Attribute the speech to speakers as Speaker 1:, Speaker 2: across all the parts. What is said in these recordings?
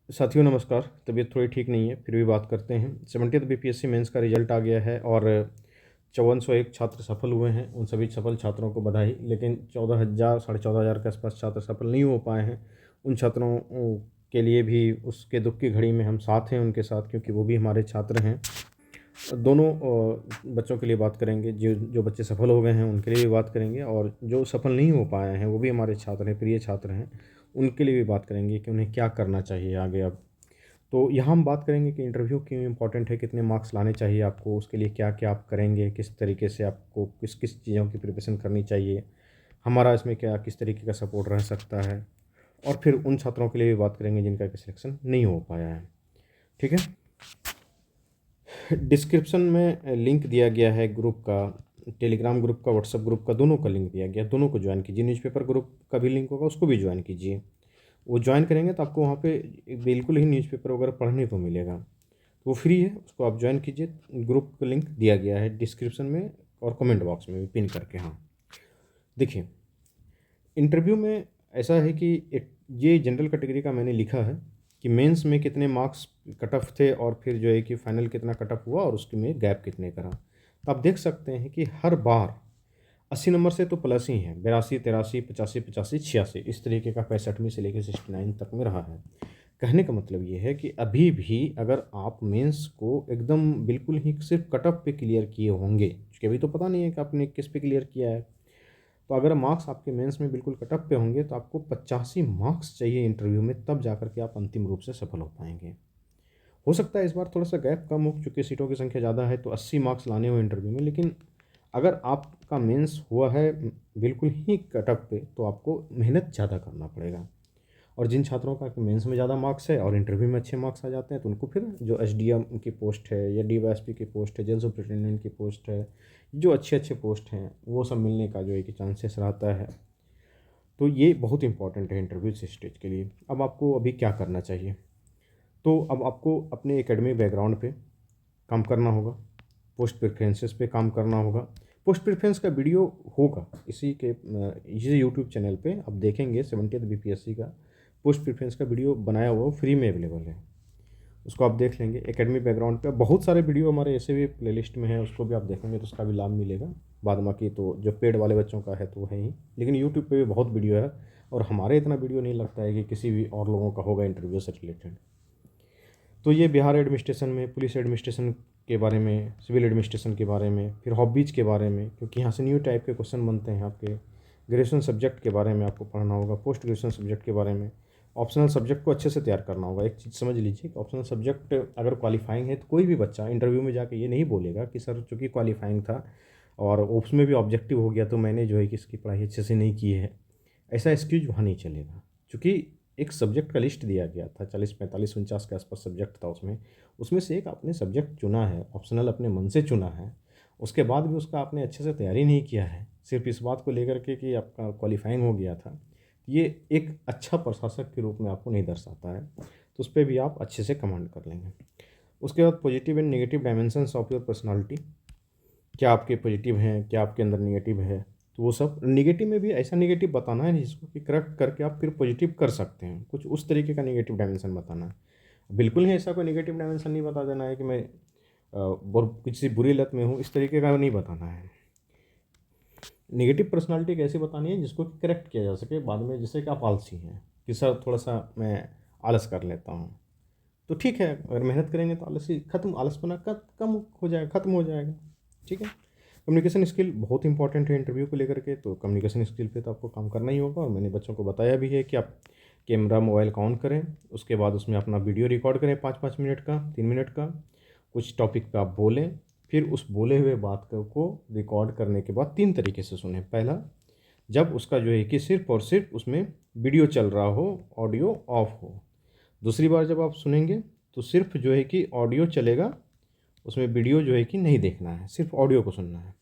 Speaker 1: साथियों नमस्कार। तबीयत थोड़ी ठीक नहीं है, फिर भी बात करते हैं। 70th बीपीएससी मेंस का रिजल्ट आ गया है और 5401 छात्र सफल हुए हैं। उन सभी सफल छात्रों को बधाई। लेकिन 14,000 साढ़े 14,000 के आसपास छात्र सफल नहीं हो पाए हैं। उन छात्रों के लिए भी उसके दुख की घड़ी में हम साथ हैं उनके साथ, क्योंकि वो भी हमारे छात्र हैं। दोनों बच्चों के लिए बात करेंगे। जो जो बच्चे सफल हो गए हैं उनके लिए भी बात करेंगे, और जो सफल नहीं हो पाए हैं वो भी हमारे छात्र हैं, प्रिय छात्र हैं। उनके लिए भी बात करेंगे कि उन्हें क्या करना चाहिए आगे अब। तो यहाँ हम बात करेंगे कि इंटरव्यू क्यों इम्पोर्टेंट है, कितने मार्क्स लाने चाहिए आपको, उसके लिए क्या क्या आप करेंगे, किस तरीके से आपको किस किस चीज़ों की प्रिपरेशन करनी चाहिए, हमारा इसमें क्या किस तरीके का सपोर्ट रह सकता है। और फिर उन छात्रों के लिए भी बात करेंगे जिनका कि सिलेक्शन नहीं हो पाया है। ठीक है। डिस्क्रिप्शन में लिंक दिया गया है ग्रुप का, टेलीग्राम ग्रुप का, व्हाट्सएप ग्रुप का, दोनों का लिंक दिया गया। दोनों को ज्वाइन कीजिए। न्यूज़पेपर ग्रुप का भी लिंक होगा, उसको भी ज्वाइन कीजिए। वो ज्वाइन करेंगे तो आपको वहाँ पे बिल्कुल ही न्यूज़पेपर वगैरह पढ़ने को मिलेगा। वो फ्री है, उसको आप ज्वाइन कीजिए। ग्रुप का लिंक दिया गया है डिस्क्रिप्शन में और कमेंट बॉक्स में भी पिन करके। हाँ, देखिए, इंटरव्यू में ऐसा है कि ये जनरल कैटेगरी का मैंने लिखा है कि मेंस में कितने मार्क्स कट ऑफ थे, और फिर जो है कि फाइनल कितना कट ऑफ हुआ, और उसके में गैप कितने का रहा। तो आप देख सकते हैं कि हर बार 80 नंबर से तो प्लस ही है। 82, 83, 85, 85, 86 इस तरीके का 65 में से लेकर 69 तक में रहा है। कहने का मतलब ये है कि अभी भी अगर आप मेंस को एकदम बिल्कुल ही सिर्फ कट ऑफ पे क्लियर किए होंगे, क्योंकि अभी तो पता नहीं है कि आपने किस पे क्लियर किया है। तो अगर मार्क्स आपके मेंस में बिल्कुल कट ऑफ पे होंगे तो आपको 85 मार्क्स चाहिए इंटरव्यू में, तब जाकर के आप अंतिम रूप से सफल हो पाएंगे। हो सकता है इस बार थोड़ा सा गैप कम हो, चूँकि सीटों की संख्या ज़्यादा है, तो 80 मार्क्स लाने हो इंटरव्यू में। लेकिन अगर आपका मेंस हुआ है बिल्कुल ही कट ऑफ पे, तो आपको मेहनत ज़्यादा करना पड़ेगा। और जिन छात्रों का कि मेंस में ज़्यादा मार्क्स है और इंटरव्यू में अच्छे मार्क्स आ जाते हैं, तो उनको फिर जो एसडीएम की पोस्ट है या डीवाईएसपी की पोस्ट है, जेल सुपरिटेंडेंट की पोस्ट है, जो अच्छे अच्छे पोस्ट हैं, वो सब मिलने का जो है कि चांसेस रहता है। तो ये बहुत इंपॉर्टेंट है इंटरव्यू स्टेज के लिए। अब आपको अभी क्या करना चाहिए? तो अब आपको अपने एकेडमिक बैकग्राउंड पे काम करना होगा, पोस्ट प्रेफरेंसेस पे काम करना होगा। पोस्ट प्रेफरेंस का वीडियो होगा इसी यूट्यूब चैनल पे, आप देखेंगे 70th बीपीएससी का पोस्ट प्रेफरेंस का वीडियो बनाया हुआ, फ्री में अवेलेबल है। उसको आप देख लेंगे। एकेडमिक बैकग्राउंड पे बहुत सारे वीडियो हमारे ऐसे भी प्लेलिस्ट में है, उसको भी आप देखेंगे तो उसका भी लाभ मिलेगा। बाद बाकी तो जो पेड वाले बच्चों का है तो वो है ही, लेकिन यूट्यूब पे भी बहुत वीडियो है। और हमारे इतना वीडियो नहीं लगता है कि किसी भी और लोगों का होगा इंटरव्यू से रिलेटेड। तो ये बिहार एडमिनिस्ट्रेशन में, पुलिस एडमिनिस्ट्रेशन के बारे में, सिविल एडमिनिस्ट्रेशन के बारे में, फिर हॉबीज के बारे में, क्योंकि यहाँ से न्यू टाइप के क्वेश्चन बनते हैं आपके। ग्रेजुएशन सब्जेक्ट के बारे में आपको पढ़ना होगा, पोस्ट ग्रेजुएशन सब्जेक्ट के बारे में। ऑप्शनल सब्जेक्ट को अच्छे से तैयार करना होगा। एक चीज़ समझ लीजिए कि ऑप्शनल सब्जेक्ट अगर क्वालिफाइंग है तो कोई भी बच्चा इंटरव्यू में जाके ये नहीं बोलेगा कि सर चूँकि क्वालिफाइंग था और उसमें भी ऑब्जेक्टिव हो गया तो मैंने जो है कि इसकी पढ़ाई अच्छे से नहीं की है। ऐसा एक्सक्यूज वहाँ नहीं चलेगा, क्योंकि एक सब्जेक्ट का लिस्ट दिया गया था, 40, 45, 49 के आसपास सब्जेक्ट था उसमें। उसमें से एक आपने सब्जेक्ट चुना है, ऑप्शनल अपने मन से चुना है। उसके बाद भी उसका आपने अच्छे से तैयारी नहीं किया है, सिर्फ इस बात को लेकर के कि आपका क्वालिफाइंग हो गया था। ये एक अच्छा प्रशासक के रूप में आपको नहीं दर्शाता है। तो उस पर भी आप अच्छे से कमांड कर लेंगे। उसके बाद positive and negative dimensions of your personality. क्या आपके पॉजिटिव हैं, क्या आपके अंदर नेगेटिव है। तो वो सब नेगेटिव में भी ऐसा नेगेटिव बताना है जिसको कि करेक्ट करके आप फिर पॉजिटिव कर सकते हैं। कुछ उस तरीके का नेगेटिव डायमेंशन बताना है। बिल्कुल ही ऐसा कोई नेगेटिव डायमेंशन नहीं बता देना है कि मैं किसी बुरी लत में हूँ, इस तरीके का नहीं बताना है। नेगेटिव पर्सनालिटी एक ऐसी बतानी है जिसको कि करेक्ट किया जा सके बाद में, जैसे कि आप आलसी हैं कि सर थोड़ा सा मैं आलस कर लेता हूँ। तो ठीक है, अगर मेहनत करेंगे तो आलसी खत्म, आलसपना कम हो जाएगा, ख़त्म हो जाएगा। ठीक है। कम्युनिकेशन स्किल बहुत इंपॉर्टेंट है इंटरव्यू को लेकर के, तो कम्युनिकेशन स्किल पे तो आपको काम करना ही होगा। और मैंने बच्चों को बताया भी है कि आप कैमरा मोबाइल का ऑन करें, उसके बाद उसमें अपना वीडियो रिकॉर्ड करें 5-5 मिनट का, 3 मिनट का। कुछ टॉपिक पे आप बोलें, फिर उस बोले हुए बात को रिकॉर्ड करने के बाद 3 तरीके से सुनें। पहला, जब उसका जो है कि सिर्फ और सिर्फ उसमें वीडियो चल रहा हो, ऑडियो ऑफ हो। दूसरी बार जब आप सुनेंगे तो सिर्फ जो है कि ऑडियो चलेगा, उसमें वीडियो जो है कि नहीं देखना है, सिर्फ ऑडियो को सुनना है।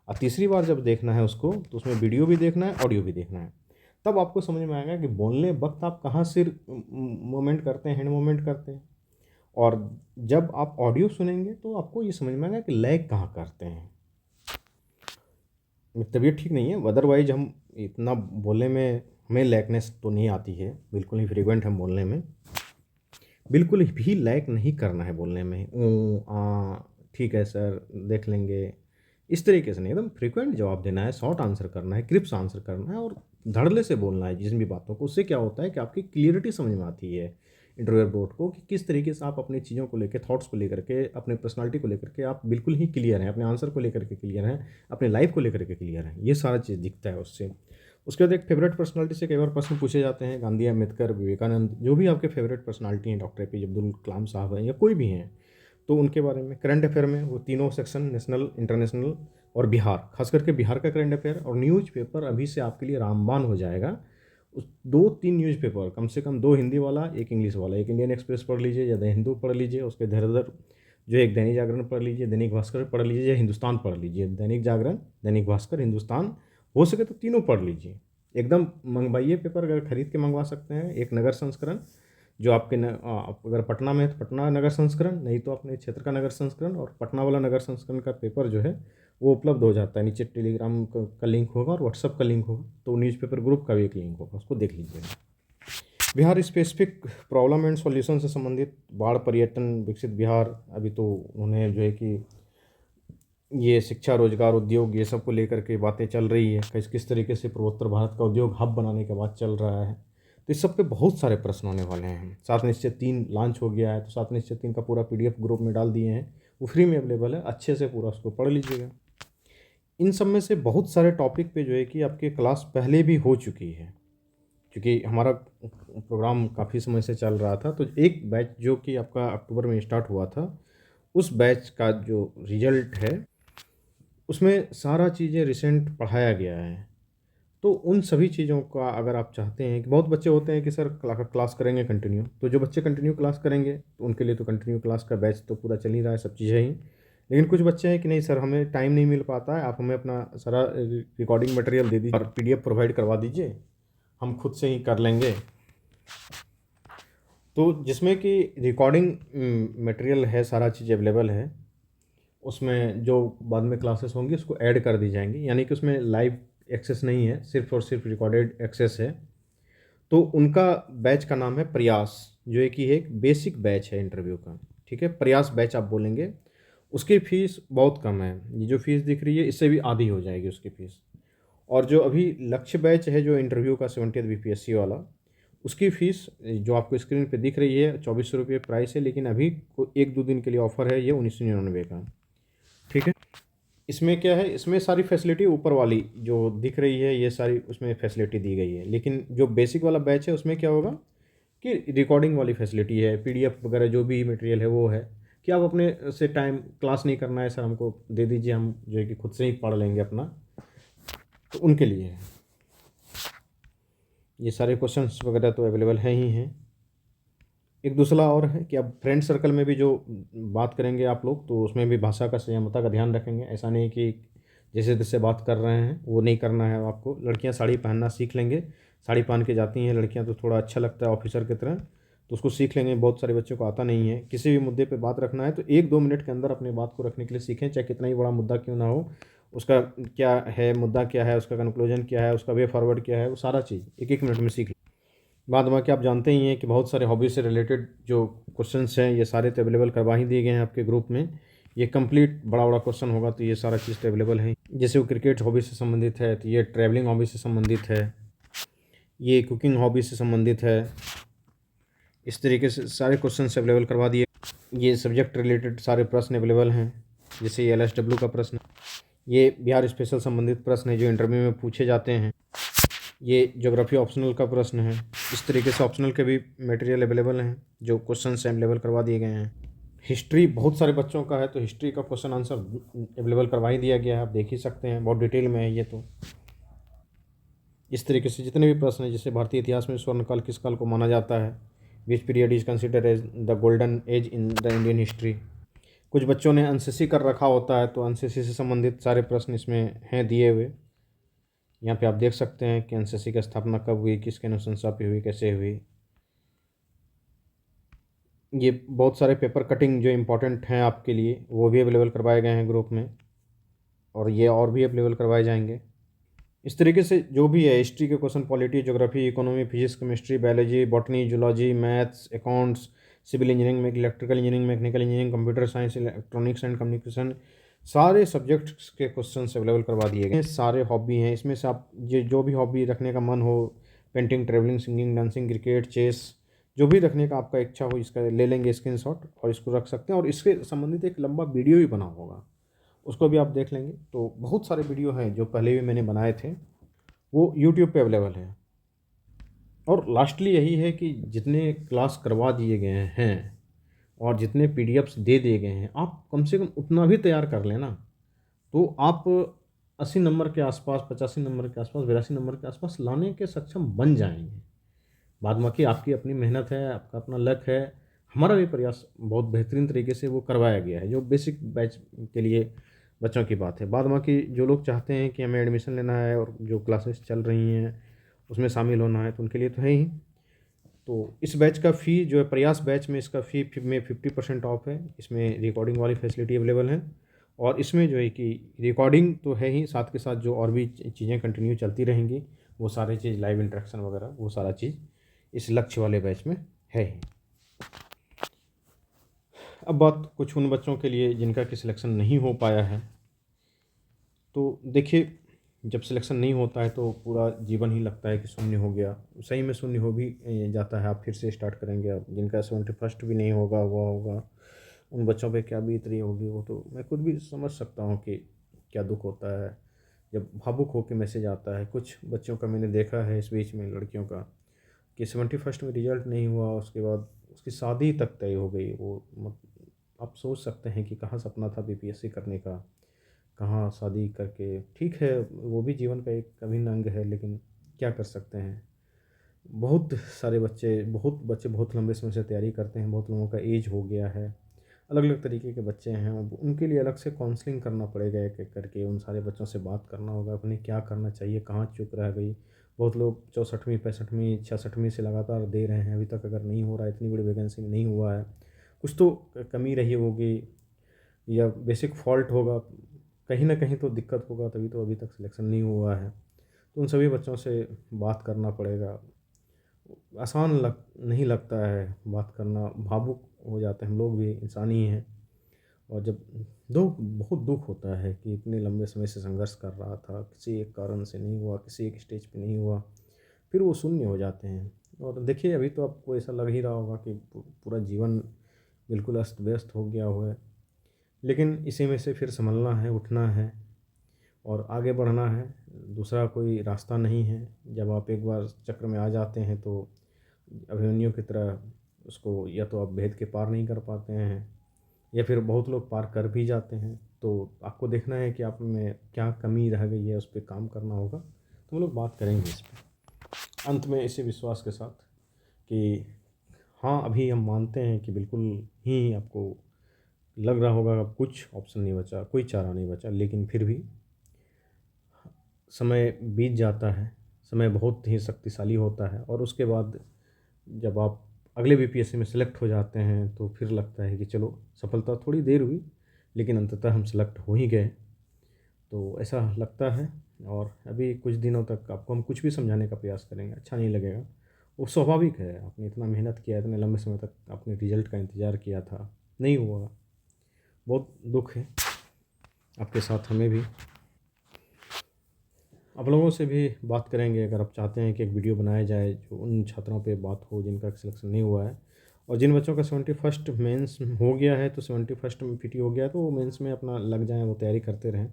Speaker 1: और तीसरी बार जब देखना है उसको तो उसमें वीडियो भी देखना है, ऑडियो भी देखना है। तब आपको समझ में आएगा कि बोलने वक्त आप कहाँ सिर मूवमेंट करते हैं, हैंड मूवमेंट करते हैं। और जब आप ऑडियो सुनेंगे तो आपको ये समझ में आएगा कि लैग कहाँ करते हैं। तबीयत ठीक नहीं है, अदरवाइज हम इतना बोलने में हमें लैगनेस तो नहीं आती है, बिल्कुल ही फ्रीक्वेंट हम बोलने में। बिल्कुल भी लैग नहीं करना है बोलने में। ठीक है सर, देख लेंगे, इस तरीके से नहीं, एकदम फ्रीक्वेंट जवाब देना है, शॉर्ट आंसर करना है, क्रिप्स आंसर करना है और धड़ल्ले से बोलना है जिन भी बातों को। उससे क्या होता है कि आपकी क्लियरिटी समझ में आती है इंटरव्यूअर बोर्ड को कि किस तरीके से आप अपनी चीज़ों को लेकर, थॉट्स को लेकर के, अपने पर्सनालिटी को लेकर के आप बिल्कुल ही क्लियर हैं, अपने आंसर को लेकर के क्लियर हैं, अपने लाइफ को लेकर के क्लियर हैं। ये सारा चीज़ दिखता है उससे। उसके बाद एक फेवरेट पर्सनालिटी से कई बार प्रश्न पूछे जाते हैं, गांधी, अम्बेडकर, विवेकानंद, जो भी आपके फेवरेट पर्सनालिटी हैं, डॉक्टर APJ अब्दुल कलाम साहब हैं या कोई भी हैं, तो उनके बारे में करंट अफेयर में वो तीनों सेक्शन, नेशनल, इंटरनेशनल और बिहार, खास करके बिहार का करंट अफेयर और न्यूज़पेपर अभी से आपके लिए रामबाण हो जाएगा। उस 2-3 न्यूज़पेपर, कम से कम 2 हिंदी वाला, 1 इंग्लिश वाला, एक इंडियन एक्सप्रेस पढ़ लीजिए या द हिंदू पढ़ लीजिए, उसके इधर जो एक दैनिक जागरण पढ़ लीजिए, दैनिक भास्कर पढ़ लीजिए या हिंदुस्तान पढ़ लीजिए। दैनिक जागरण, दैनिक भास्कर, हिंदुस्तान, हो सके तो तीनों पढ़ लीजिए। एकदम मंगवाइए पेपर, अगर खरीद के मंगवा सकते हैं। एक नगर संस्करण जो आपके आप अगर पटना में है तो पटना नगर संस्करण, नहीं तो अपने क्षेत्र का नगर संस्करण, और पटना वाला नगर संस्करण का पेपर जो है वो उपलब्ध हो जाता है। नीचे टेलीग्राम का लिंक होगा और व्हाट्सअप का लिंक होगा, तो न्यूज़पेपर ग्रुप का भी एक लिंक होगा, उसको देख लीजिएगा। Bihar specific problem and solution से संबंधित, बाढ़, पर्यटन, विकसित बिहार, अभी तो उन्होंने जो है कि ये शिक्षा, रोजगार, उद्योग, ये सब को लेकर के बातें चल रही है, किस किस तरीके से पूर्वोत्तर भारत का उद्योग हब बनाने का बात चल रहा है। तो इस सब पे बहुत सारे प्रश्न होने वाले हैं। 7 निश्चय 3 लॉन्च हो गया है, तो 7 निश्चय 3 का पूरा PDF ग्रुप में डाल दिए हैं, वो फ्री में अवेलेबल है, अच्छे से पूरा उसको पढ़ लीजिएगा। इन सब में से बहुत सारे टॉपिक पे जो है कि आपकी क्लास पहले भी हो चुकी है, क्योंकि हमारा प्रोग्राम काफ़ी समय से चल रहा था। तो एक बैच जो कि आपका अक्टूबर में स्टार्ट हुआ था, उस बैच का जो रिजल्ट है उसमें सारा चीज़ें रिसेंट पढ़ाया गया है। तो उन सभी चीज़ों का अगर आप चाहते हैं कि बहुत बच्चे होते हैं कि सर क्लास करेंगे कंटिन्यू, तो जो बच्चे कंटिन्यू क्लास करेंगे तो उनके लिए तो कंटिन्यू क्लास का बैच तो पूरा चल ही रहा है, सब चीज़ें ही। लेकिन कुछ बच्चे हैं कि नहीं सर, हमें टाइम नहीं मिल पाता है, आप हमें अपना सारा रिकॉर्डिंग मटेरियल दे दीजिए और PDF प्रोवाइड करवा दीजिए, हम खुद से ही कर लेंगे। तो जिसमें कि रिकॉर्डिंग मटेरियल है, सारा चीज़ अवेलेबल है, उसमें जो बाद में क्लासेस होंगी उसको ऐड कर दी जाएंगी, यानी कि उसमें लाइव एक्सेस नहीं है, सिर्फ और सिर्फ रिकॉर्डेड एक्सेस है। तो उनका बैच का नाम है प्रयास, जो है कि एक बेसिक बैच है इंटरव्यू का, ठीक है, प्रयास बैच आप बोलेंगे। उसकी फ़ीस बहुत कम है, ये जो फ़ीस दिख रही है इससे भी आधी हो जाएगी उसकी फ़ीस। और जो अभी लक्ष्य बैच है जो इंटरव्यू का 70th BPSC वाला, उसकी फ़ीस जो आपको स्क्रीन पे दिख रही है 2400 रुपये प्राइस है, लेकिन अभी 1-2 दिन के लिए ऑफ़र है, ये 1999 का, ठीक है। इसमें क्या है, इसमें सारी फैसिलिटी ऊपर वाली जो दिख रही है ये सारी उसमें फैसिलिटी दी गई है, लेकिन जो बेसिक वाला बैच है उसमें क्या होगा कि रिकॉर्डिंग वाली फैसिलिटी है, PDF वगैरह जो भी मटेरियल है वो है, कि आप अपने से टाइम क्लास नहीं करना है सर, हमको दे दीजिए, हम जो है कि खुद से ही पढ़ लेंगे अपना, तो उनके लिए है। ये सारे क्वेश्चंस वगैरह तो अवेलेबल हैं ही हैं। एक दूसरा और है कि अब फ्रेंड सर्कल में भी जो बात करेंगे आप लोग, तो उसमें भी भाषा का, संयमता का ध्यान रखेंगे। ऐसा नहीं कि जैसे तैसे बात कर रहे हैं, वो नहीं करना है आपको। लड़कियां साड़ी पहनना सीख लेंगे, साड़ी पहन के जाती हैं लड़कियां तो थोड़ा अच्छा लगता है ऑफिसर की तरह, तो उसको सीख लेंगे। बहुत सारे बच्चों को आता नहीं है। किसी भी मुद्दे पर बात रखना है तो 1-2 मिनट के अंदर अपनी बात को रखने के लिए सीखें, चाहे कितना ही बड़ा मुद्दा क्यों ना हो। उसका क्या है, मुद्दा क्या है, उसका कंक्लूजन क्या है, उसका वे फॉरवर्ड क्या है, वो सारा चीज़ 1-1 मिनट में सीख। बाद बाकी आप जानते ही हैं कि बहुत सारे हॉबी से रिलेटेड जो क्वेश्चंस हैं ये सारे तो अवेलेबल करवा ही दिए गए हैं आपके ग्रुप में। ये कंप्लीट बड़ा बड़ा क्वेश्चन होगा तो ये सारा चीज़ तो अवेलेबल है। जैसे वो क्रिकेट हॉबी से संबंधित है, तो ये ट्रैवलिंग हॉबी से संबंधित है, ये कुकिंग हॉबी से संबंधित है। इस तरीके से सारे क्वेश्चन अवेलेबल करवा दिए। ये सब्जेक्ट रिलेटेड सारे प्रश्न अवेलेबल हैं, जैसे ये LSW का प्रश्न, ये बिहार स्पेशल संबंधित प्रश्न है जो इंटरव्यू में पूछे जाते हैं। ये ज्योग्राफी ऑप्शनल का प्रश्न है। इस तरीके से ऑप्शनल के भी मटेरियल अवेलेबल हैं जो क्वेश्चन अवेलेबल करवा दिए गए हैं। हिस्ट्री बहुत सारे बच्चों का है, तो हिस्ट्री का क्वेश्चन आंसर अवेलेबल करवा ही दिया गया है, आप देख ही सकते हैं, बहुत डिटेल में है ये। तो इस तरीके से जितने भी प्रश्न हैं, जैसे भारतीय इतिहास में स्वर्णकाल किस काल को माना जाता है, which period is consider as the golden age in the Indian history. कुछ बच्चों ने एनसीसी कर रखा होता है, तो एनसीसी से संबंधित सारे प्रश्न इसमें हैं दिए हुए। यहाँ पे आप देख सकते हैं कि एनसीसी की स्थापना कब हुई, किसके अनुशंसा पे हुई, कैसे हुई। ये बहुत सारे पेपर कटिंग जो इम्पोर्टेंट हैं आपके लिए वो भी अवेलेबल करवाए गए हैं ग्रुप में, और ये और भी अवेलेबल करवाए जाएंगे। इस तरीके से जो भी है, हिस्ट्री के question, polity, geography, economy, physics, chemistry, biology, botany, zoology, maths, accounts, civil engineering में, electrical engineering, mechanical engineering, computer science, electronics and communication, सारे सब्जेक्ट्स के क्वेश्चंस अवेलेबल करवा दिए गए हैं। सारे हॉबी हैं, इसमें से आप जो भी हॉबी रखने का मन हो, painting, travelling, singing, dancing, cricket, chess, जो भी रखने का आपका इच्छा हो, इसका ले लेंगे स्क्रीनशॉट और इसको रख सकते हैं। और इसके संबंधित एक लंबा वीडियो भी बना होगा, उसको भी आप देख लेंगे। तो बहुत सारे वीडियो हैं जो पहले भी मैंने बनाए थे, वो यूट्यूब पे अवेलेबल है। और लास्टली यही है कि जितने क्लास करवा दिए गए हैं और जितने पीडीएफ्स दे दिए गए हैं, आप कम से कम उतना भी तैयार कर लेना, तो आप 80 नंबर के आसपास, 85 नंबर के आसपास, 82 नंबर के आसपास लाने के सक्षम बन जाएंगे। बाद बाकी आपकी अपनी मेहनत है, आपका अपना लक है। हमारा भी प्रयास बहुत बेहतरीन तरीके से वो करवाया गया है, जो बेसिक बैच के लिए बच्चों की बात है। बाद बाकी जो लोग चाहते हैं कि हमें एडमिशन लेना है और जो क्लासेस चल रही हैं उसमें शामिल होना है, तो उनके लिए तो है ही। तो इस बैच का फ़ी जो है, प्रयास बैच में इसका फ़ी में 50% ऑफ है। इसमें रिकॉर्डिंग वाली फैसिलिटी अवेलेबल है, और इसमें जो है कि रिकॉर्डिंग तो है ही, साथ के साथ जो और भी चीज़ें कंटिन्यू चलती रहेंगी, वो सारी चीज़, लाइव इंटरेक्शन वगैरह, वो सारा चीज़ इस लक्ष्य वाले बैच में है ही। अब बात कुछ उन बच्चों के लिए जिनका कि सिलेक्शन नहीं हो पाया है। तो देखिए, जब सिलेक्शन नहीं होता है तो पूरा जीवन ही लगता है कि शून्य हो गया। सही में शून्य हो भी जाता है। आप फिर से स्टार्ट करेंगे, आप जिनका 71st भी नहीं होगा हुआ होगा, उन बच्चों पे क्या बीत रही होगी, वो तो मैं खुद भी समझ सकता हूँ कि क्या दुख होता है जब भावुक होकर मैसेज आता है। कुछ बच्चों का मैंने देखा है इस बीच में, लड़कियों का, कि 71st में रिजल्ट नहीं हुआ, उसके बाद उसकी शादी तक तय हो गई। वो आप सोच सकते हैं कि कहाँ सपना था बीपीएससी करने का, कहाँ शादी करके। ठीक है, वो भी जीवन का एक अभिन्न अंग है, लेकिन क्या कर सकते हैं। बहुत सारे बच्चे, बहुत लंबे समय से तैयारी करते हैं, बहुत लोगों का एज हो गया है, अलग अलग तरीके के बच्चे हैं। उनके लिए अलग से काउंसलिंग करना पड़ेगा, एक एक करके उन सारे बच्चों से बात करना होगा, उन्हें क्या करना चाहिए, कहाँ चूक रह गई। बहुत लोग 64वीं, 65वीं, 66वीं से लगातार दे रहे हैं, अभी तक अगर नहीं हो रहा है, इतनी बड़ी वैकेंसी में नहीं हुआ है, कुछ तो कमी रही होगी या बेसिक फॉल्ट होगा, कहीं ना कहीं तो दिक्कत होगा, तभी तो अभी तक सिलेक्शन नहीं हुआ है। तो उन सभी बच्चों से बात करना पड़ेगा। आसान नहीं लगता है बात करना, भावुक हो जाते हैं हम लोग भी, इंसान ही हैं। और जब बहुत दुख होता है कि इतने लंबे समय से संघर्ष कर रहा था, किसी एक कारण से नहीं हुआ, किसी एक स्टेज पे नहीं हुआ, फिर वो शून्य हो जाते हैं। और देखिए, अभी तो आपको ऐसा लग ही रहा होगा कि पूरा जीवन बिल्कुल अस्त व्यस्त हो गया हुआ है, लेकिन इसी में से फिर संभलना है, उठना है और आगे बढ़ना है। दूसरा कोई रास्ता नहीं है। जब आप एक बार चक्र में आ जाते हैं तो अभिमन्यु की तरह उसको या तो आप भेद के पार नहीं कर पाते हैं, या फिर बहुत लोग पार कर भी जाते हैं। तो आपको देखना है कि आप में क्या कमी रह गई है, उस पर काम करना होगा। तो हम लोग बात करेंगे इस पर अंत में, इसी विश्वास के साथ कि हाँ, अभी हम मानते हैं कि बिल्कुल ही आपको लग रहा होगा अब कुछ ऑप्शन नहीं बचा, कोई चारा नहीं बचा, लेकिन फिर भी समय बीत जाता है। समय बहुत ही शक्तिशाली होता है, और उसके बाद जब आप अगले बीपीएससी में सेलेक्ट हो जाते हैं तो फिर लगता है कि चलो, सफलता थोड़ी देर हुई, लेकिन अंततः हम सेलेक्ट हो ही गए। तो ऐसा लगता है। और अभी कुछ दिनों तक आपको हम कुछ भी समझाने का प्रयास करेंगे, अच्छा नहीं लगेगा। वो स्वाभाविक है, आपने इतना मेहनत किया, इतने लंबे समय तक आपने रिजल्ट का इंतज़ार किया था, नहीं हुआ, बहुत दुख है आपके साथ, हमें भी। आप लोगों से भी बात करेंगे, अगर आप चाहते हैं कि एक वीडियो बनाया जाए जो उन छात्रों पे बात हो जिनका सिलेक्शन नहीं हुआ है, और जिन बच्चों का 71st मेंस हो गया है, तो 71st में पीटी हो गया है, तो वो मेंस में अपना लग जाएं, वो तैयारी करते रहें।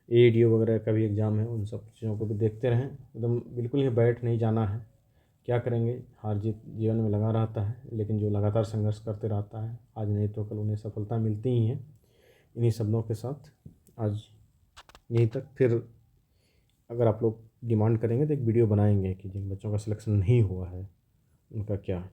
Speaker 1: एडीओ वगैरह का भी एग्ज़ाम है, उन सब चीज़ों को भी देखते रहें। एकदम बिल्कुल ही बैठ नहीं जाना है। क्या करेंगे, हार जीत जीवन में लगा रहता है, लेकिन जो लगातार संघर्ष करते रहता है, आज नहीं तो कल उन्हें सफलता मिलती ही है। इन्हीं शब्दों के साथ आज यहीं तक। फिर अगर आप लोग डिमांड करेंगे तो एक वीडियो बनाएंगे कि जिन बच्चों का सिलेक्शन नहीं हुआ है उनका क्या